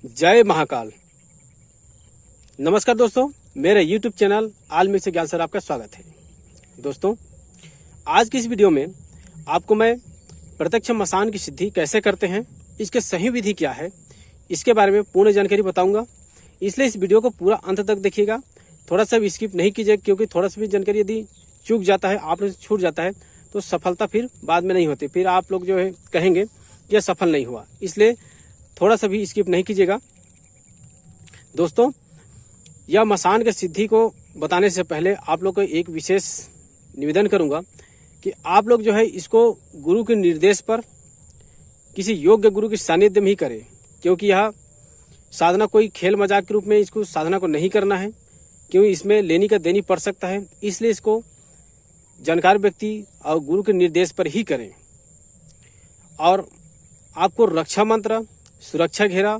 जय महाकाल। नमस्कार दोस्तों, मेरे YouTube चैनल आलमी से ज्ञान सर आपका स्वागत है। दोस्तों, आज की इस वीडियो में आपको मैं प्रत्यक्ष मसान की सिद्धि कैसे करते हैं, इसके सही विधि क्या है, इसके बारे में पूर्ण जानकारी बताऊंगा। इसलिए इस वीडियो को पूरा अंत तक देखिएगा, थोड़ा सा भी स्किप नहीं कीजिएगा, क्योंकि थोड़ा सा भी जानकारी यदि चूक जाता है, आप लोग छूट जाता है तो सफलता फिर बाद में नहीं होती, फिर आप लोग जो है कहेंगे यह सफल नहीं हुआ। इसलिए थोड़ा सा भी स्किप नहीं कीजिएगा। दोस्तों, यह मसान की सिद्धि को बताने से पहले आप लोग को एक विशेष निवेदन करूंगा कि आप लोग जो है इसको गुरु के निर्देश पर किसी योग्य गुरु के सानिध्य में ही करें, क्योंकि यह साधना कोई खेल मजाक के रूप में इसको साधना को नहीं करना है, क्योंकि इसमें लेनी का देनी पड़ सकता है। इसलिए इसको जानकार व्यक्ति और गुरु के निर्देश पर ही करें। और आपको रक्षा मंत्र, सुरक्षा घेरा,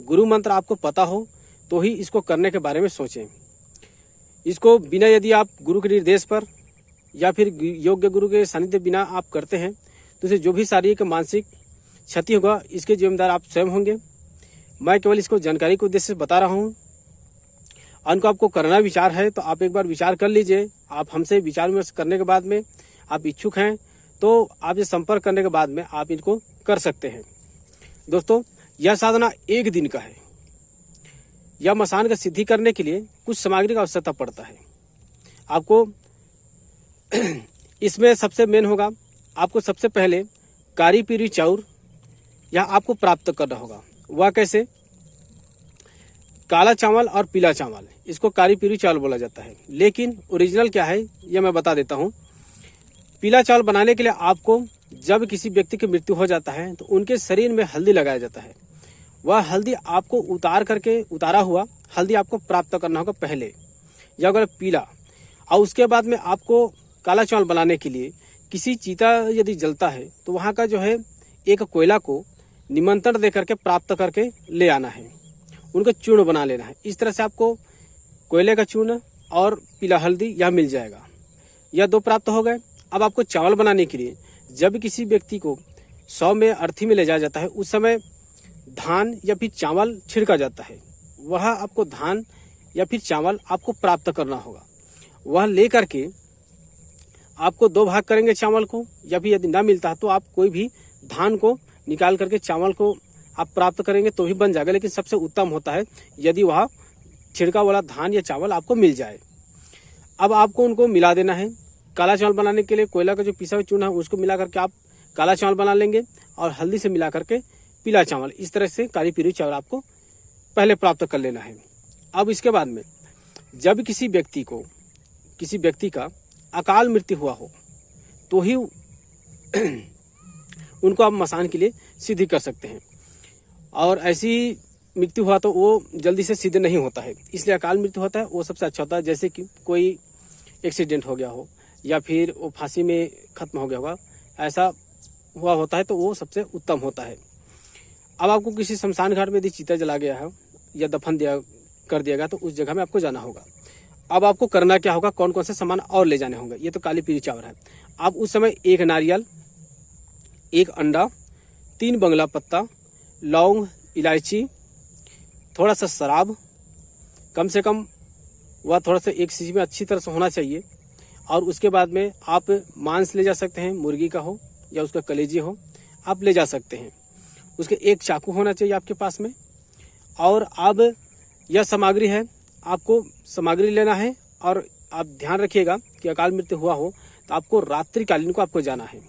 गुरु मंत्र आपको पता हो तो ही इसको करने के बारे में सोचें। इसको बिना यदि आप गुरु के निर्देश पर या फिर योग्य गुरु के सानिध्य बिना आप करते हैं तो इसे जो भी शारीरिक मानसिक क्षति होगा इसके जिम्मेदार आप स्वयं होंगे। मैं केवल इसको जानकारी के उद्देश्य से बता रहा हूँ। उनको आपको करना विचार है तो आप एक बार विचार कर लीजिए। आप हमसे विचार विमर्श करने के बाद में आप इच्छुक हैं तो आप ये संपर्क करने के बाद में आप इनको कर सकते हैं। दोस्तों, यह साधना एक दिन का है। यह मसान का सिद्धि करने के लिए कुछ सामग्री का आवश्यकता पड़ता है। आपको इसमें सबसे मेन होगा, आपको सबसे पहले कारी पीरी चाउर यह आपको प्राप्त करना होगा। वह कैसे? काला चावल और पीला चावल, इसको कारी पीरी चावल बोला जाता है, लेकिन ओरिजिनल क्या है यह मैं बता देता हूँ। पीला चावल बनाने के लिए आपको जब किसी व्यक्ति की मृत्यु हो जाता है तो उनके शरीर में हल्दी लगाया जाता है। वह हल्दी आपको उतारा हुआ हल्दी आपको प्राप्त करना होगा पहले, या अगर पीला। और उसके बाद में आपको काला चावल बनाने के लिए किसी चीता यदि जलता है तो वहाँ का जो है एक कोयला को निमंत्रण दे करके प्राप्त करके ले आना है, उनका चूर्ण बना लेना है। इस तरह से आपको कोयले का चूर्ण और पीला हल्दी यह मिल जाएगा। यह दो प्राप्त हो गए। अब आपको चावल बनाने के लिए जब किसी व्यक्ति को 100 में अर्थी में ले जाया जाता है उस समय धान या फिर चावल छिड़का जाता है। वह आपको धान या फिर चावल आपको प्राप्त करना होगा। वह ले करके आपको 2 भाग करेंगे चावल को, या फिर यदि ना मिलता है तो आप कोई भी धान को निकाल करके चावल को आप प्राप्त करेंगे तो भी बन जाएगा। लेकिन सबसे उत्तम होता है यदि वह छिड़का वाला धान या चावल आपको मिल जाए। अब आपको उनको मिला देना है। काला चावल बनाने के लिए कोयला का जो पिसा हुआ चूर्ण है उसको मिला करके आप काला चावल बना लेंगे, और हल्दी से मिला करके पीला चावल। इस तरह से कारी पीली चावल आपको पहले प्राप्त कर लेना है। अब इसके बाद में जब किसी व्यक्ति का अकाल मृत्यु हुआ हो तो ही उनको आप मसान के लिए सिद्धि कर सकते हैं। और ऐसी मृत्यु हुआ तो वो जल्दी से सिद्ध नहीं होता है, इसलिए अकाल मृत्यु होता है वो सबसे अच्छा होता है। जैसे कि कोई एक्सीडेंट हो गया हो या फिर वो फांसी में खत्म हो गया होगा, ऐसा हुआ होता है तो वो सबसे उत्तम होता है। अब आपको किसी शमशान घाट में यदि चीता जला गया है या दफन कर दिया गया तो उस जगह में आपको जाना होगा। अब आपको करना क्या होगा, कौन कौन से सामान और ले जाने होंगे। ये तो काली पीली चावल है। आप उस समय 1 नारियल, 1 अंडा, 3 बंगला पत्ता, लौंग, इलायची, थोड़ा सा शराब, कम से कम वह थोड़ा सा एक चीज में अच्छी तरह से होना चाहिए। और उसके बाद में आप मांस ले जा सकते हैं, मुर्गी का हो या उसका कलेजी हो, आप ले जा सकते हैं। उसके 1 चाकू होना चाहिए आपके पास में। और अब यह सामग्री है, आपको सामग्री लेना है। और आप ध्यान रखिएगा कि अकाल मृत्यु हुआ हो तो आपको रात्रिकालीन को आपको जाना है।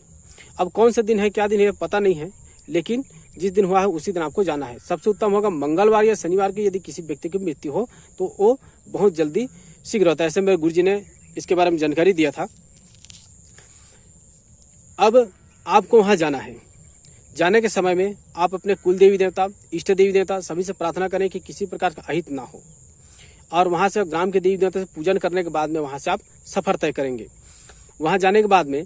अब कौन सा दिन है, क्या दिन है पता नहीं है, लेकिन जिस दिन हुआ है उसी दिन आपको जाना है। सबसे उत्तम होगा मंगलवार या शनिवार की यदि किसी व्यक्ति की मृत्यु हो तो वो बहुत जल्दी शीघ्र होता है। ऐसे मेरे गुरुजी ने इसके बारे में जानकारी दिया था। अब आपको वहां जाना है। जाने के समय में आप अपने कुल देवी देवता, इष्ट देवी देवता सभी से प्रार्थना करें कि किसी प्रकार का अहित ना हो। और वहां से ग्राम के देवी देवता से पूजन करने के बाद में वहां से आप सफर तय करेंगे। वहां जाने के बाद में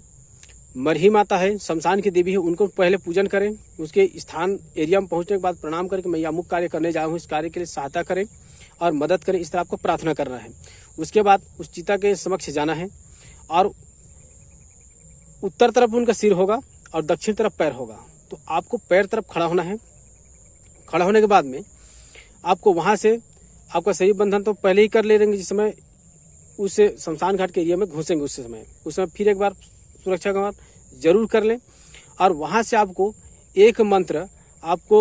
मरही माता है, शमशान की देवी है, उनको पहले पूजन करें। उसके स्थान एरिया में पहुंचने के बाद प्रणाम करके मैं अमुक कार्य करने जा रहा हूँ, इस कार्य के लिए सहायता करें और मदद करें, इस तरह आपको प्रार्थना करना है। उसके बाद उस चिता के समक्ष जाना है और उत्तर तरफ उनका सिर होगा और दक्षिण तरफ पैर होगा। तो आपको पैर तरफ खड़ा होना है। खड़ा होने के बाद में आपको वहां से आपका शरीर बंधन तो पहले ही कर ले रहेंगे, जिस समय उस शमशान घाट के एरिया में घुसेंगे उस समय फिर एक बार सुरक्षा का जरूर कर लें। और वहां से आपको एक मंत्र, आपको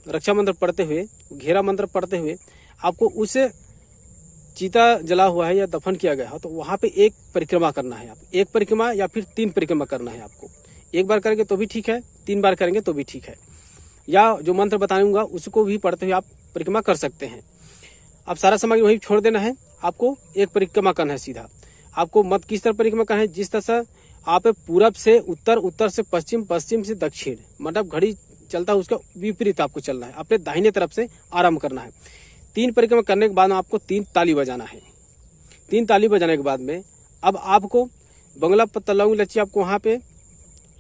रक्षा मंत्र पढ़ते हुए, घेरा मंत्र पढ़ते हुए आपको उस चीता जला हुआ है या दफन किया गया है तो वहां पे एक परिक्रमा करना है। आप एक परिक्रमा या फिर 3 परिक्रमा करना है आपको। एक बार करेंगे तो भी ठीक है, 3 बार करेंगे तो भी ठीक है, या जो मंत्र बताऊंगा उसको भी पढ़ते हुए आप परिक्रमा कर सकते हैं। अब सारा सामग्री वहीं छोड़ देना है, आपको एक परिक्रमा करना है सीधा। आपको मत किस तरह परिक्रमा करना है, जिस तरह से आप पूरब से उत्तर, उत्तर से पश्चिम, पश्चिम से दक्षिण, मतलब घड़ी चलता है उसका विपरीत आपको चलना है, अपने दाहिने तरफ से आरंभ करना है। 3 परिक्रमा करने के बाद आपको 3 ताली बजाना है। 3 ताली बजाने के बाद में अब आपको बंगला पत्ता लौंग इलायची आपको वहाँ पे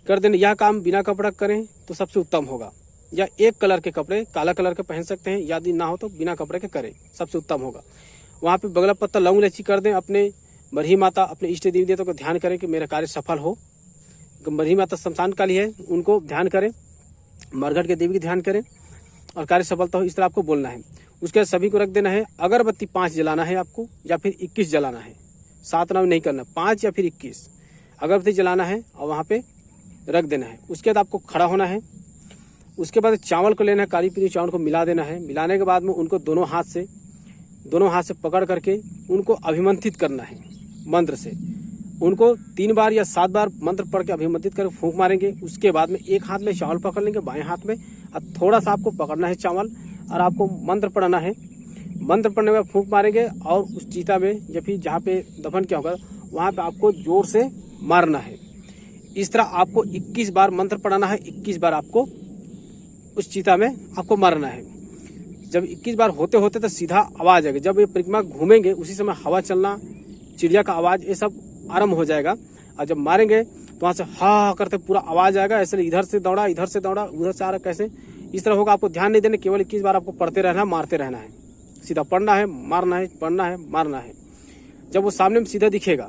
कर देना। यह काम बिना कपड़ा करें तो सबसे उत्तम होगा, या एक कलर के कपड़े, काला कलर के पहन सकते हैं, यदि ना हो तो बिना कपड़े के करें, सबसे उत्तम होगा। वहाँ पे बंगला पत्ता लौंग इलायची कर दें। अपने बरही माता, अपने इष्ट देवी देवता को ध्यान करें कि मेरा कार्य सफल हो। बरही माता शमशान काली है, उनको ध्यान करें, मरघट के देवी की ध्यान करें और कार्य सफलता हो, इस तरह आपको बोलना है। उसके बाद सभी को रख देना है। अगरबत्ती 5 जलाना है आपको, या फिर 21 जलाना है, 7 नाम नहीं करना, 5 या फिर 21 अगरबत्ती जलाना है और वहाँ पे रख देना है। उसके बाद आपको खड़ा होना है। उसके बाद चावल को लेना है, काली पीली चावल को मिला देना है। मिलाने के बाद में उनको दोनों हाथ से पकड़ करके उनको अभिमंत्रित करना है मंत्र से। उनको 3 बार या 7 बार मंत्र पढ़ के अभिमंत्रित करके फूंक मारेंगे। उसके बाद में एक हाथ में चावल पकड़ लेंगे, बाएं हाथ में, और थोड़ा सा आपको पकड़ना है चावल और आपको मंत्र पढ़ना है। मंत्र पढ़ने के बाद फूंक मारेंगे और उस चीता में या फिर जहाँ पे दफन किया होगा वहाँ पे आपको जोर से मारना है। इस तरह आपको 21 बार मंत्र पढ़ना है, 21 बार आपको उस चीता में आपको मारना है। जब 21 बार होते होते तो सीधा आवाज आएगी। जब ये परिक्रमा घूमेंगे उसी समय हवा चलना, चिड़िया का आवाज, ये सब आरंभ हो जाएगा। और जब मारेंगे तो वहां से हा करते पूरा आवाज आएगा। ऐसे इधर से दौड़ा, इधर से दौड़ा, उधर से आ रहा, कैसे इस तरह होगा। आपको ध्यान नहीं देना, केवल 21 बार आपको पढ़ते रहना है, मारते रहना है। सीधा पढ़ना है, मारना है, पढ़ना है, मारना है। जब वो सामने में सीधा दिखेगा,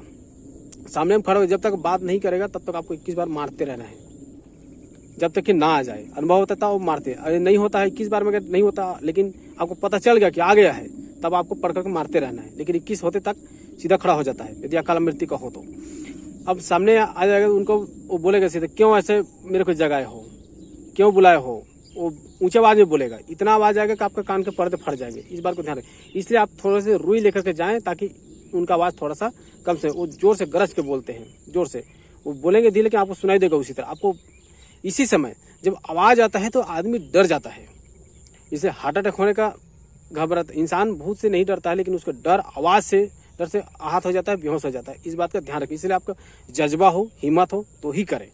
सामने में खड़ा हो, जब तक बात नहीं करेगा तब तक आपको 21 बार मारते रहना है, जब तक कि ना आ जाए। अनुभव होता था वो मारते, अरे नहीं होता है 21 बार में, अगर नहीं होता लेकिन आपको पता चल गया कि आ गया है, तब आपको पढ़ करके मारते रहना है। लेकिन 21 होते तक सीधा खड़ा हो जाता है, यदि अकाल मृत्यु का हो तो। अब सामने आ जाएगा, उनको वो बोलेगा सीधे, क्यों ऐसे मेरे को जगाए हो, क्यों बुलाए हो। वो ऊंचे आवाज में बोलेगा, इतना आवाज आएगा कि आपका कान के पर्दे फट जाएंगे। इस बार को ध्यान रखें। इसलिए आप थोड़े से रुई लेकर के जाएं ताकि उनका आवाज थोड़ा सा कम से। वो जोर से गरज के बोलते हैं, जोर से वो बोलेंगे धीरे, लेकिन आपको सुनाई देगा उसी तरह। आपको इसी समय जब आवाज आता है तो आदमी डर जाता है। इसे हार्ट अटैक होने का घबराता, इंसान भूत से नहीं डरता है, लेकिन उसका डर आवाज से, डर से आहत हो जाता है, बेहोश हो जाता है। इस बात का ध्यान रखें। इसलिए आपका जज्बा हो, हिम्मत हो तो ही करें।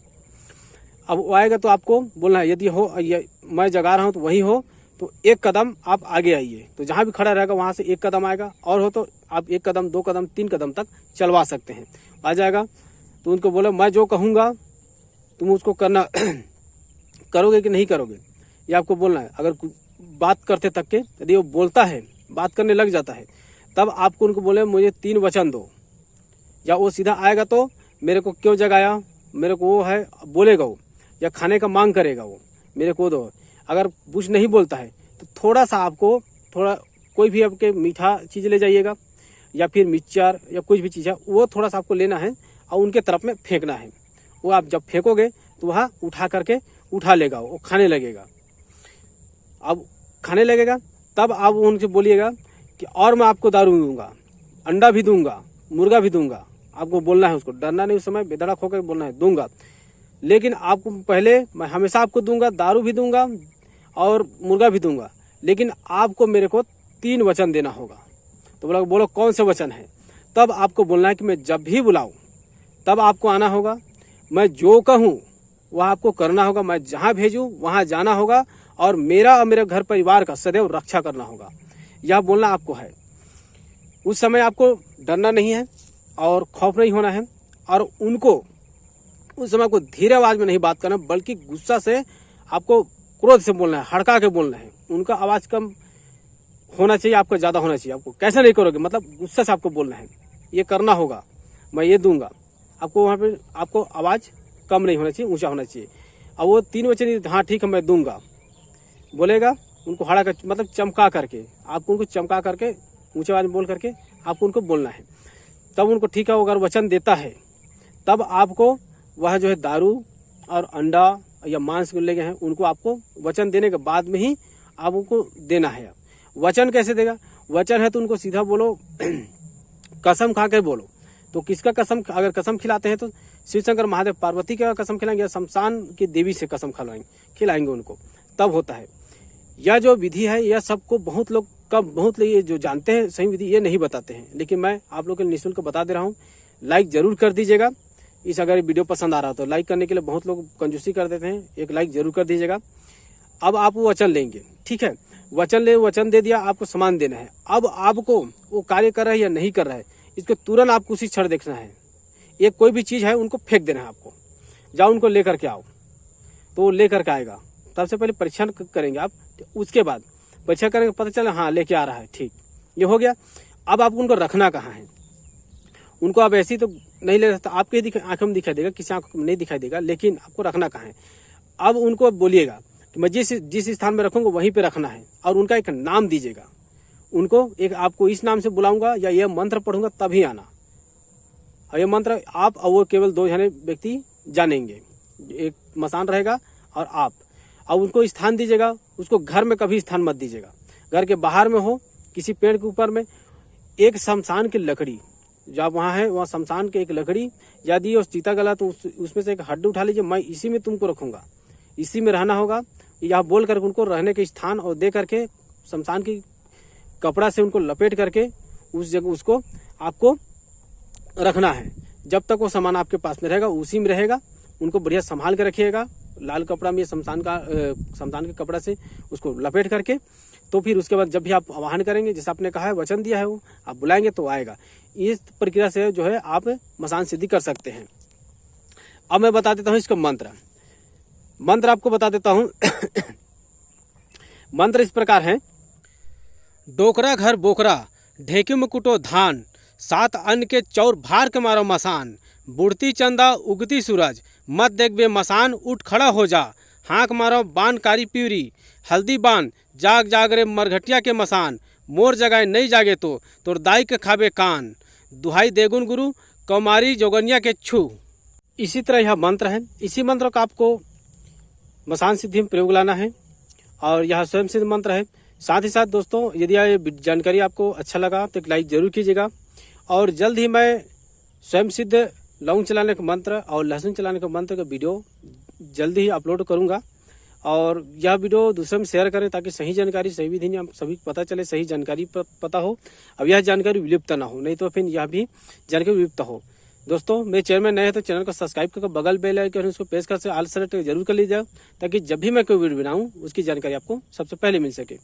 अब वो आएगा तो आपको बोलना है, यदि हो मैं जगा रहा हूं तो वही हो तो 1 कदम आप आगे आइए। तो जहां भी खड़ा रहेगा वहां से 1 कदम आएगा, और हो तो आप 1 कदम, 2 कदम, 3 कदम तक चलवा सकते हैं। आ जाएगा तो उनको बोलो, मैं जो कहूंगा तुम उसको करना करोगे कि नहीं करोगे, ये आपको बोलना है। अगर बात करते तक के यदि वो बोलता है, बात करने लग जाता है, तब आपको उनको बोले मुझे 3 वचन दो। या वो सीधा आएगा तो मेरे को क्यों जगाया, मेरे को वो है बोलेगा वो, या खाने का मांग करेगा वो, मेरे को दो। अगर कुछ नहीं बोलता है तो थोड़ा सा आपको, थोड़ा कोई भी आपके मीठा चीज ले जाइएगा, या फिर मिक्सचर या कुछ भी चीज है वो थोड़ा सा आपको लेना है और उनके तरफ में फेंकना है। वो आप जब फेंकोगे तो वह उठा करके उठा लेगा, वो खाने लगेगा। अब खाने लगेगा तब आप उनसे बोलिएगा कि और मैं आपको दारू दूंगा, अंडा भी दूंगा, मुर्गा भी दूंगा। आपको बोलना है, उसको डरना नहीं, उस समय बेधड़क होकर बोलना है दूंगा। लेकिन आपको पहले, मैं हमेशा आपको दूंगा, दारू भी दूंगा और मुर्गा भी दूंगा, लेकिन आपको मेरे को 3 वचन देना होगा। तो बोलो कौन से वचन है। तब आपको बोलना है कि मैं जब भी बुलाऊं तब आपको आना होगा, मैं जो कहूं वह आपको करना होगा, मैं जहां भेजूं वहां जाना होगा, और मेरा और मेरे घर परिवार का सदैव रक्षा करना होगा। यह बोलना आपको है। उस समय आपको डरना नहीं है और खौफ नहीं होना है, और उनको उस समय को धीरे आवाज में नहीं बात करना, बल्कि गुस्सा से आपको, क्रोध से बोलना है, हड़का के बोलना है। उनका आवाज कम होना चाहिए, आपका ज्यादा होना चाहिए। आपको कैसे नहीं करोगे, मतलब गुस्सा से आपको बोलना है, ये करना होगा, मैं ये दूंगा। आपको वहां पे आपको आवाज कम नहीं होना चाहिए, ऊंचा होना चाहिए। और वो 3 वचन, हाँ ठीक है मैं दूंगा बोलेगा, उनको हड़ा कर मतलब चमका करके आपको उनको चमका करके ऊंचे आवाज में बोल करके आपको उनको बोलना है। तब उनको ठीक है, अगर वचन देता है तब आपको वह जो है दारू और अंडा या मांस को लेके हैं उनको आपको वचन देने के बाद में ही आप उनको देना है। वचन कैसे देगा? वचन है तो उनको सीधा बोलो, कसम खा के बोलो। तो किसका कसम? अगर कसम खिलाते हैं तो शिव शंकर महादेव पार्वती का कसम खिलाएंगे या शमशान की देवी से कसम खिलाएंगे उनको, तब होता है। यह जो विधि है यह सबको बहुत लोग ये जो जानते हैं सही विधि ये नहीं बताते हैं, लेकिन मैं आप लोग के लिए निःशुल्क बता दे रहा हूँ। लाइक जरूर कर दीजिएगा। इस अगर वीडियो पसंद आ रहा तो लाइक करने के लिए बहुत लोग कंजूसी कर देते हैं, एक लाइक जरूर कर दीजिएगा। अब आप वो वचन लेंगे, ठीक है, वचन दे दिया, आपको सामान देना है। अब आपको वो कार्य कर रहा है या नहीं कर रहा है इसको तुरंत आपको उसी क्षण देखना है। एक कोई भी चीज है उनको फेंक देना है आपको, जाओ उनको लेकर के आओ। तो वो लेकर के आएगा, सबसे पहले परीक्षण करेंगे आप, उसके बाद परीक्षा करेंगे, पता चला हाँ लेके आ रहा है, ठीक, ये हो गया। अब आपको उनको रखना कहाँ है? उनको आप ऐसे ही तो नहीं ले सकते, आपके आंखों में दिखाई देगा, किसी आंखों में नहीं दिखाई देगा, लेकिन आपको रखना कहाँ है? अब उनको बोलिएगा कि मैं जिस स्थान में रखूंगा वहीं पे रखना है, और उनका एक नाम दीजिएगा उनको। एक आपको इस नाम से बुलाऊंगा या यह मंत्र पढ़ूंगा तभी आना। और यह मंत्र आप और वो केवल 2 जने व्यक्ति जानेंगे, एक मसान रहेगा और आप। अब उनको स्थान दीजिएगा, उसको घर में कभी स्थान मत दीजिएगा, घर के बाहर में हो, किसी पेड़ के ऊपर में। एक शमशान की लकड़ी जो आप वहाँ है, वहाँ शमशान के एक लकड़ी यदि उस चीता गला तो उसमें से एक हड्डी उठा लीजिए, मैं इसी में तुमको रखूंगा, इसी में रहना होगा। या बोल करके उनको रहने के स्थान और दे करके शमशान की कपड़ा से उनको लपेट करके उस जगह उसको आपको रखना है। जब तक वो सामान आपके पास में रहेगा उसी में रहेगा। उनको बढ़िया संभाल के रखिएगा, लाल कपड़ा में शमशान के कपड़ा से उसको लपेट करके। तो फिर उसके बाद जब भी आप आवाहन करेंगे, जैसे आपने कहा है, वचन दिया है, वो आप बुलाएंगे तो आएगा। इस प्रक्रिया से जो है आप मसान सिद्धि कर सकते हैं। अब मैं बता देता हूँ इसका मंत्र आपको बता देता हूँ। मंत्र इस प्रकार है: डोकरा घर बोकरा, ढेकी में कुटो धान, 7 अन्न के चौर भार के मारो मसान, बुढ़ती चंदा उगती सूरज, मत देख बे मसान, उठ खड़ा हो जा, हाँक मारो बान कारी प्यूरी, हल्दी बान जाग जाग रे मरघटिया के मसान, मोर जगाए नहीं जागे तो तोर दाई के खाबे कान, दुहाई देगुन गुरु कौमारी जोगनिया के छू। इसी तरह यह मंत्र है। इसी मंत्र का आपको मसान सिद्धि में प्रयोग लाना है, और यह स्वयं सिद्ध मंत्र है। साथ ही साथ दोस्तों, यदि यह जानकारी आपको अच्छा लगा तो एक लाइक जरूर कीजिएगा। और जल्द ही मैं स्वयं सिद्ध लौंग चलाने का मंत्र और लहसुन चलाने का मंत्र का वीडियो जल्द ही अपलोड करूंगा। और यह वीडियो दूसरे में शेयर करें ताकि सही जानकारी, सही विधि आप सभी को पता चले, सही जानकारी पता हो। अब यह जानकारी विलुप्त ना हो, नहीं तो फिर यह भी जानकारी विलुप्त हो। दोस्तों, मेरे चैनल में नए हैं तो चैनल को सब्सक्राइब करके बगल बेल आइकन उसको प्रेस कर से ऑल सेलेक्ट जरूर कर लीजिए, ताकि जब भी मैं कोई वीडियो बनाऊं उसकी जानकारी आपको सबसे पहले मिल सके।